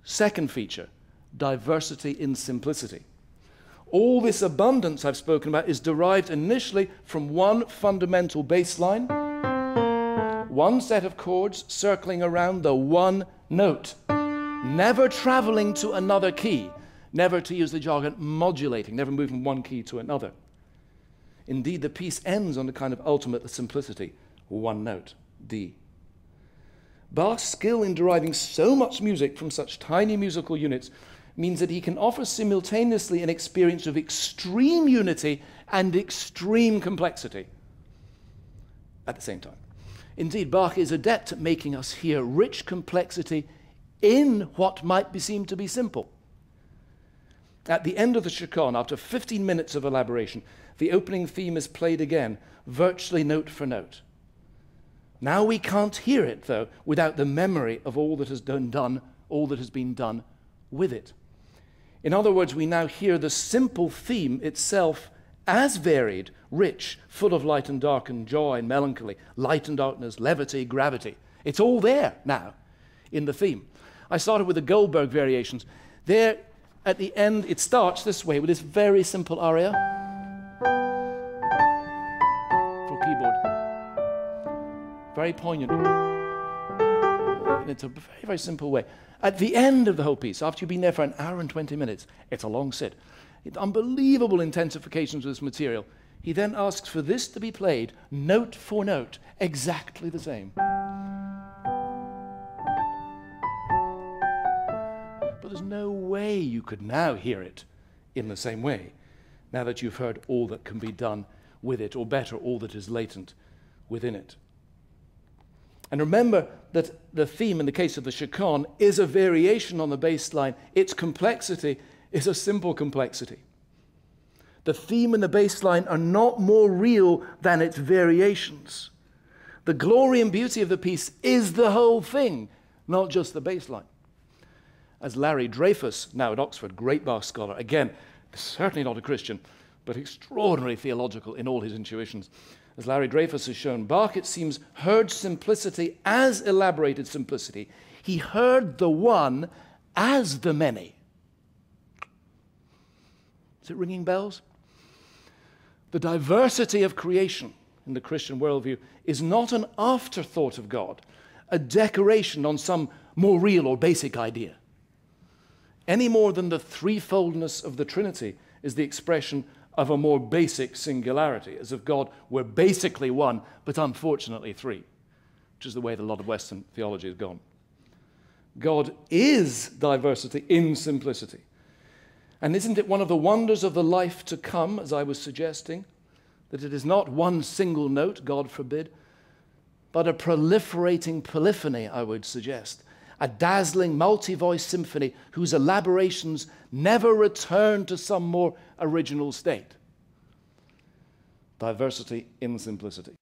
Second feature, diversity in simplicity. All this abundance I've spoken about is derived initially from one fundamental bass line, one set of chords circling around the one note, never traveling to another key, never, to use the jargon, modulating, never moving one key to another. Indeed, the piece ends on a kind of ultimate simplicity, one note, D. Bach's skill in deriving so much music from such tiny musical units means that he can offer simultaneously an experience of extreme unity and extreme complexity at the same time. Indeed, Bach is adept at making us hear rich complexity in what might be seen to be simple. At the end of the chaconne, after 15 minutes of elaboration, the opening theme is played again, virtually note for note. Now we can't hear it, though, without the memory of all that has been done, all that has been done with it. In other words, we now hear the simple theme itself as varied, rich, full of light and dark and joy and melancholy, light and darkness, levity, gravity. It's all there now in the theme. I started with the Goldberg variations. There, at the end, it starts this way with this very simple aria for keyboard. Very poignant. And it's a very, very simple way. At the end of the whole piece, after you've been there for an hour and 20 minutes, it's a long sit. It's unbelievable intensifications of this material. He then asks for this to be played note for note, exactly the same. But there's no way you could now hear it in the same way, now that you've heard all that can be done with it, or better, all that is latent within it. And remember that the theme in the case of the chaconne is a variation on the bass line. Its complexity is a simple complexity. The theme and the bass line are not more real than its variations. The glory and beauty of the piece is the whole thing, not just the bass line. As Larry Dreyfus, now at Oxford, great Bach scholar, again, certainly not a Christian, but extraordinarily theological in all his intuitions. As Larry Dreyfus has shown, Bach, it seems, heard simplicity as elaborated simplicity. He heard the one as the many. Is it ringing bells? The diversity of creation in the Christian worldview is not an afterthought of God, a decoration on some more real or basic idea, any more than the threefoldness of the Trinity is the expression of a more basic singularity, as if God were basically one, but unfortunately three, which is the way that a lot of Western theology has gone. God is diversity in simplicity. And isn't it one of the wonders of the life to come, as I was suggesting, that it is not one single note, God forbid, but a proliferating polyphony, I would suggest, a dazzling multi-voice symphony whose elaborations never return to some more original state. Diversity in simplicity.